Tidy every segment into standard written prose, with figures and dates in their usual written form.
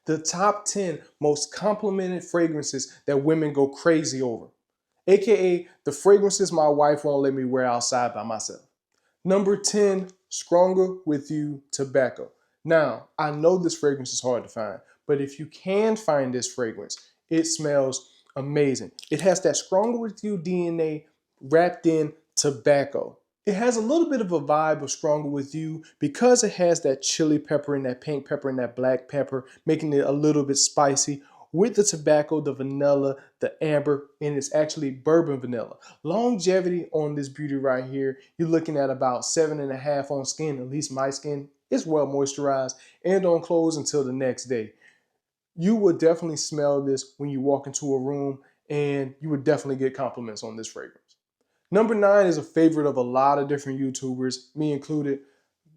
the top 10 most complimented fragrances that women go crazy over, aka the fragrances my wife won't let me wear outside by myself. Number 10, Stronger With You Tobacco. Now, I know this fragrance is hard to find, but if you can find this fragrance, it smells amazing. It has that Stronger With You DNA wrapped in tobacco. It has a little bit of a vibe of Stronger With You because it has that chili pepper and that pink pepper and that black pepper, making it a little bit spicy with the tobacco, the vanilla, the amber, and it's actually bourbon vanilla. Longevity on this beauty right here, you're looking at about 7.5 on skin, at least my skin is well moisturized, and on clothes until the next day. You will definitely smell this when you walk into a room, and you would definitely get compliments on this fragrance. Number 9 is a favorite of a lot of different YouTubers, me included,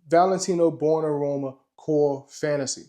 Valentino Born Aroma Core Fantasy.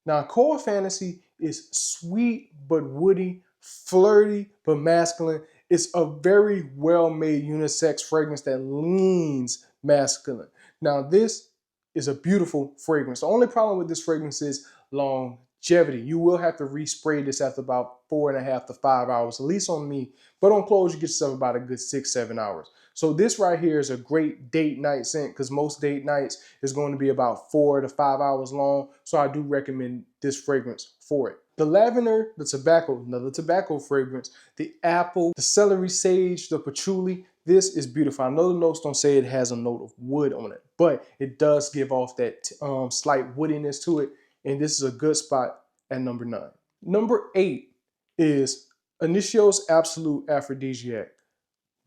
Now, Core Fantasy is sweet but woody, flirty but masculine. It's a very well-made unisex fragrance that leans masculine. Now, this is a beautiful fragrance. The only problem with this fragrance is longevity. You will have to respray this after about 4.5 to 5 hours, at least on me. But on clothes, you get yourself about a good 6-7 hours. So this right here is a great date night scent because most date nights is going to be about 4 to 5 hours long. So I do recommend this fragrance for it. The lavender, the tobacco, another tobacco fragrance, the apple, the celery sage, the patchouli. This is beautiful. I know the notes don't say it has a note of wood on it, but it does give off that slight woodiness to it. And this is a good spot at number 9. Number 8 is Initio's Absolute Aphrodisiac.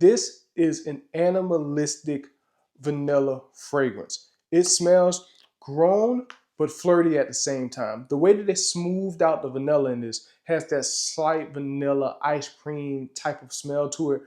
This is an animalistic vanilla fragrance. It smells grown but flirty at the same time. The way that they smoothed out the vanilla in this has that slight vanilla ice cream type of smell to it,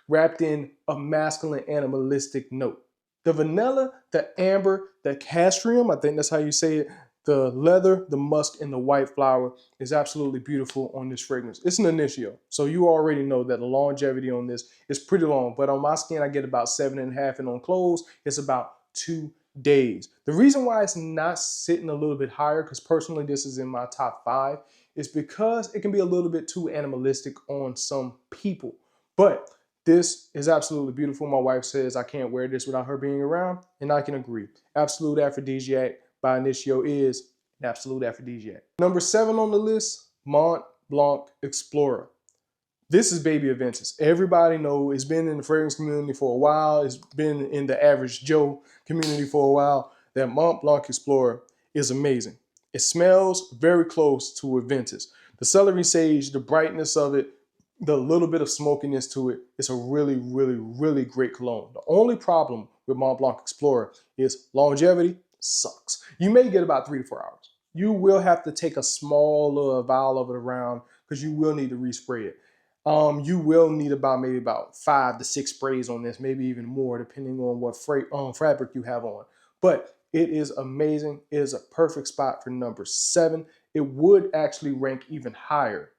wrapped in a masculine animalistic note. The vanilla, the amber, the castrium, I think that's how you say it, the leather, the musk, and the white flower is absolutely beautiful on this fragrance. It's an Initio, so you already know that the longevity on this is pretty long, but on my skin, I get about 7.5, and on clothes, it's about 2 days. The reason why it's not sitting a little bit higher, because personally this is in my top 5, is because it can be a little bit too animalistic on some people. But this is absolutely beautiful. My wife says I can't wear this without her being around, and I can agree. Absolute Aphrodisiac by Initio is an absolute aphrodisiac. Number 7 on the list, Mont Blanc Explorer. This is Baby Aventus. Everybody knows it's been in the fragrance community for a while. It's been in the average Joe community for a while. That Mont Blanc Explorer is amazing. It smells very close to Aventus. The celery sage, the brightness of it, the little bit of smokiness to it, it's a really, really, really great cologne. The only problem with Mont Blanc Explorer is longevity sucks. You may get about 3 to 4 hours. You will have to take a small little vial of it around because you will need to respray it. You will need maybe about 5 to 6 sprays on this, maybe even more, depending on what fabric you have on. But it is amazing. It is a perfect spot for number 7. It would actually rank even higher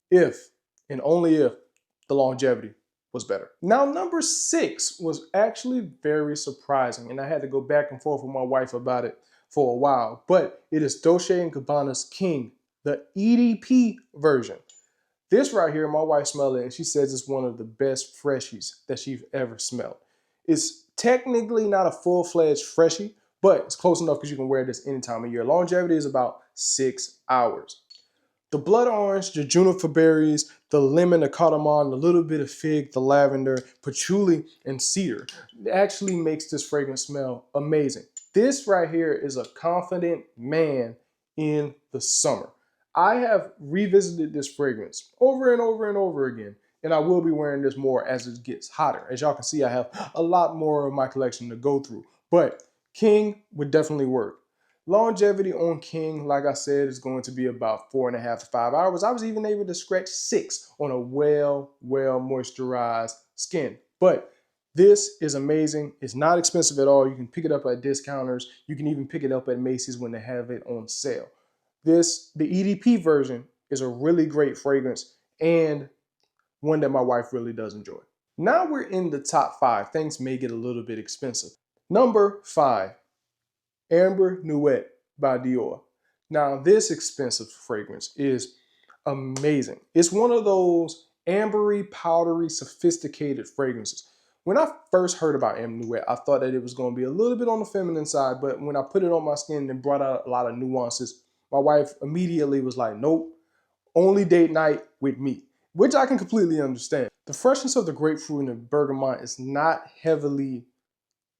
if, and only if, the longevity was better. Now, number 6 was actually very surprising, and I had to go back and forth with my wife about it for a while, but it is Dolce & Gabbana's King, the EDP version. This right here, my wife smelled it, and she says it's one of the best freshies that she's ever smelled. It's technically not a full-fledged freshie, but it's close enough because you can wear this any time of year. Longevity is about 6 hours. The blood orange, the juniper berries, the lemon, the cardamom, a little bit of fig, the lavender, patchouli, and cedar actually makes this fragrance smell amazing. This right here is a confident man in the summer. I have revisited this fragrance over and over and over again, and I will be wearing this more as it gets hotter. As y'all can see, I have a lot more of my collection to go through, but King would definitely work. Longevity on King, like I said, is going to be about 4.5 to 5 hours. I was even able to scratch 6 on a well moisturized skin. But this is amazing. It's not expensive at all. You can pick it up at discounters. You can even pick it up at Macy's when they have it on sale. The EDP version is a really great fragrance and one that my wife really does enjoy. Now we're in the top 5. Things may get a little bit expensive. Number 5. Amber Nuit by Dior. Now, this expensive fragrance is amazing. It's one of those ambery, powdery, sophisticated fragrances. When I first heard about Amber Nuit, I thought that it was going to be a little bit on the feminine side, but when I put it on my skin and brought out a lot of nuances, my wife immediately was like, nope, only date night with me, which I can completely understand. The freshness of the grapefruit and the bergamot is not heavily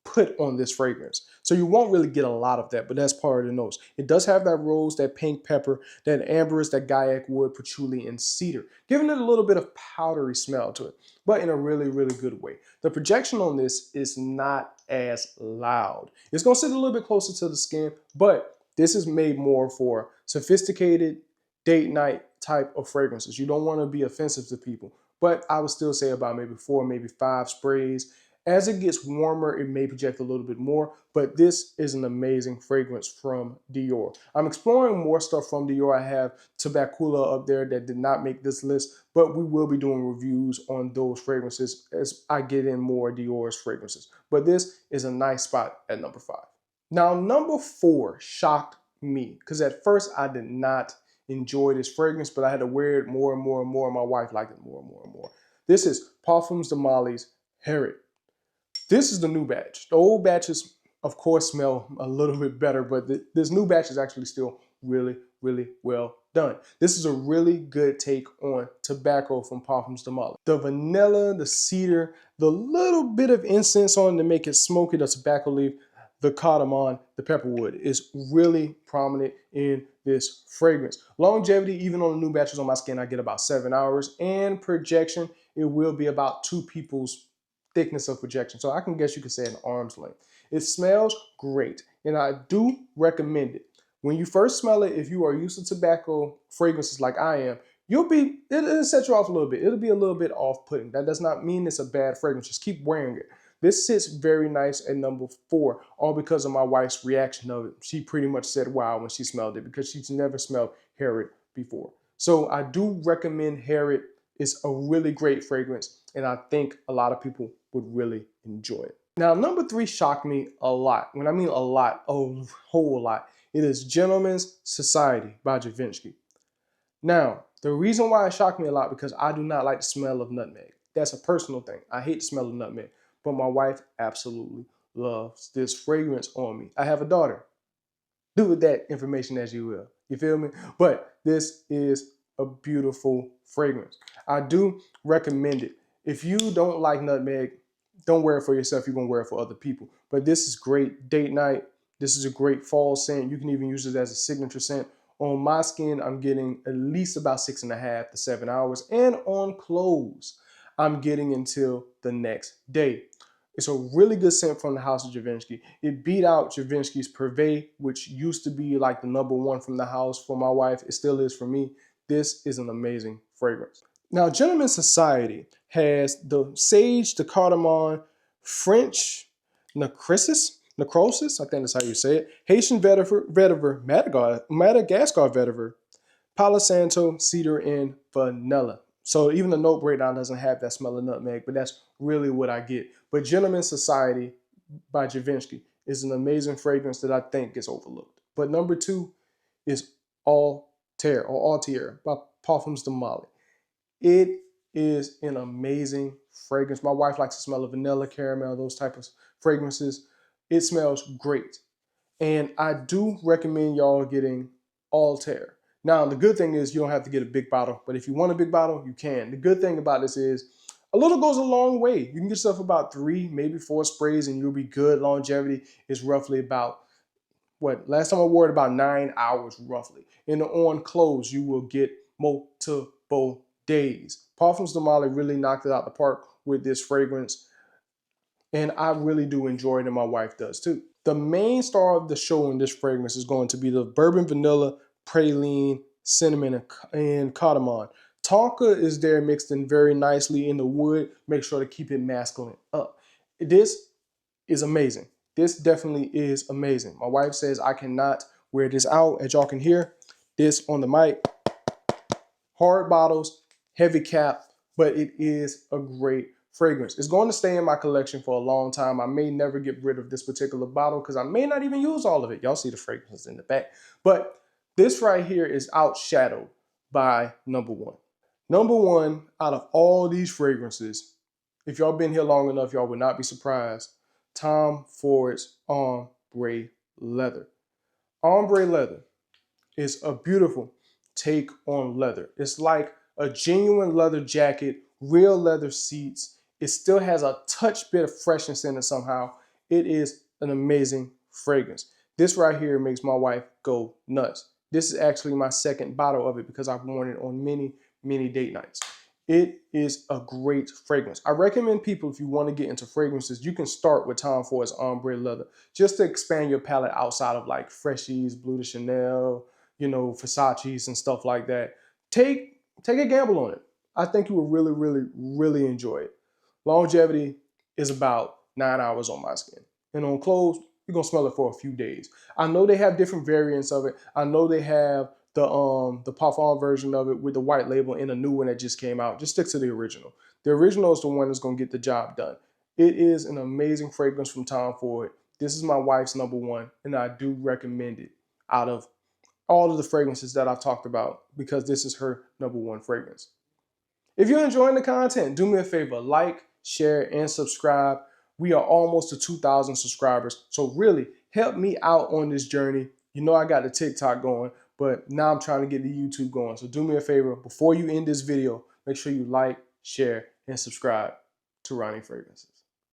put on this fragrance. So you won't really get a lot of that, but that's part of the nose. It does have that rose, that pink pepper, that amberous, that gaiac wood, patchouli, and cedar, giving it a little bit of powdery smell to it, but in a really, really good way. The projection on this is not as loud. It's gonna sit a little bit closer to the skin, but this is made more for sophisticated date night type of fragrances. You don't wanna be offensive to people, but I would still say about maybe 4, maybe 5 sprays. As it gets warmer, it may project a little bit more, but this is an amazing fragrance from Dior. I'm exploring more stuff from Dior. I have Tabacula up there that did not make this list, but we will be doing reviews on those fragrances as I get in more Dior's fragrances. But this is a nice spot at number 5. Now, number 4 shocked me because at first I did not enjoy this fragrance, but I had to wear it more and more and more. And my wife liked it more and more and more. This is Parfums de Marly's Harriet. This is the new batch. The old batches, of course, smell a little bit better, but this new batch is actually still really, really well done. This is a really good take on tobacco from Parfums de Marly. The vanilla, the cedar, the little bit of incense on to make it smoky, the tobacco leaf, the cardamom, the pepperwood is really prominent in this fragrance. Longevity, even on the new batches on my skin, I get about 7 hours, and projection, it will be about 2 people's thickness of projection. So I can guess you could say an arm's length. It smells great, and I do recommend it. When you first smell it, if you are used to tobacco fragrances like I am, it'll set you off a little bit. It'll be a little bit off-putting. That does not mean it's a bad fragrance. Just keep wearing it. This sits very nice at number 4, all because of my wife's reaction of it. She pretty much said wow when she smelled it because she's never smelled Harriet before. So I do recommend Harriet. It's a really great fragrance, and I think a lot of people would really enjoy it. Now, number 3 shocked me a lot. When I mean a lot, a whole lot. It is Gentleman's Society by Givenchy. Now, the reason why it shocked me a lot because I do not like the smell of nutmeg. That's a personal thing. I hate the smell of nutmeg, but my wife absolutely loves this fragrance on me. I have a daughter. Do with that information as you will. You feel me? But this is a beautiful fragrance. I do recommend it. If you don't like nutmeg, don't wear it for yourself. You're going to wear it for other people. But this is great date night. This is a great fall scent. You can even use it as a signature scent. On my skin, I'm getting at least about 6.5 to 7 hours. And on clothes, I'm getting until the next day. It's a really good scent from the house of Givenchy. It beat out Givenchy's Privé, which used to be like the number 1 from the house for my wife. It still is for me. This is an amazing fragrance. Now, Gentleman's Society has the sage, the cardamom, French necrosis, I think that's how you say it, Haitian vetiver, Madagascar vetiver, Palo Santo, cedar, and vanilla. So even the note breakdown doesn't have that smell of nutmeg, but that's really what I get. But Gentleman's Society by Givenchy is an amazing fragrance that I think gets overlooked. But number 2 is Altair by Parfums de Marly. It is an amazing fragrance. My wife likes the smell of vanilla, caramel, those type of fragrances. It smells great. And I do recommend y'all getting Altair. Now, the good thing is you don't have to get a big bottle, but if you want a big bottle, you can. The good thing about this is a little goes a long way. You can get yourself about 3, maybe 4 sprays and you'll be good. Longevity is roughly about, last time I wore it about 9 hours roughly. And on clothes, you will get multiple days. Parfums de Marly really knocked it out the park with this fragrance. And I really do enjoy it, and my wife does too. The main star of the show in this fragrance is going to be the bourbon vanilla, praline, cinnamon, and cardamom. Tonka is there mixed in very nicely in the wood. Make sure to keep it masculine up. This is amazing. This definitely is amazing. My wife says I cannot wear this out. As y'all can hear, this on the mic. Hard bottles, heavy cap, but it is a great fragrance. It's going to stay in my collection for a long time. I may never get rid of this particular bottle because I may not even use all of it. Y'all see the fragrances in the back. But This right here is outshadowed by number one. Number one, out of all these fragrances, if y'all been here long enough, y'all would not be surprised. Tom Ford's Ombre Leather. Ombre Leather is a beautiful take on leather. It's like a genuine leather jacket, real leather seats. It still has a touch bit of freshness in it somehow. It is an amazing fragrance. This right here makes my wife go nuts. This is actually my second bottle of it because I've worn it on many date nights. It is a great fragrance. I recommend people, if you want to get into fragrances, you can start with Tom Ford's Ombre Leather just to expand your palette outside of like Freshies, Bleu de Chanel, you know, Versace's and stuff like that. Take a gamble on it. I think you will really enjoy it. Longevity is about 9 hours on my skin. And on clothes, you're gonna smell it for a few days. I know they have different variants of it. I know they have the parfum version of it with the white label and a new one that just came out. Just stick to the original. The original is the one that's gonna get the job done. It is an amazing fragrance from Tom Ford. This is my wife's number one, and I do recommend it out of all of the fragrances that I've talked about because this is her number one fragrance. If you're enjoying the content, do me a favor, like, share, and subscribe. We are almost to 2,000 subscribers, so really help me out on this journey. You know I got the TikTok going, but now I'm trying to get the YouTube going. So do me a favor, before you end this video, make sure you like, share, and subscribe to Ronnie Fragrances.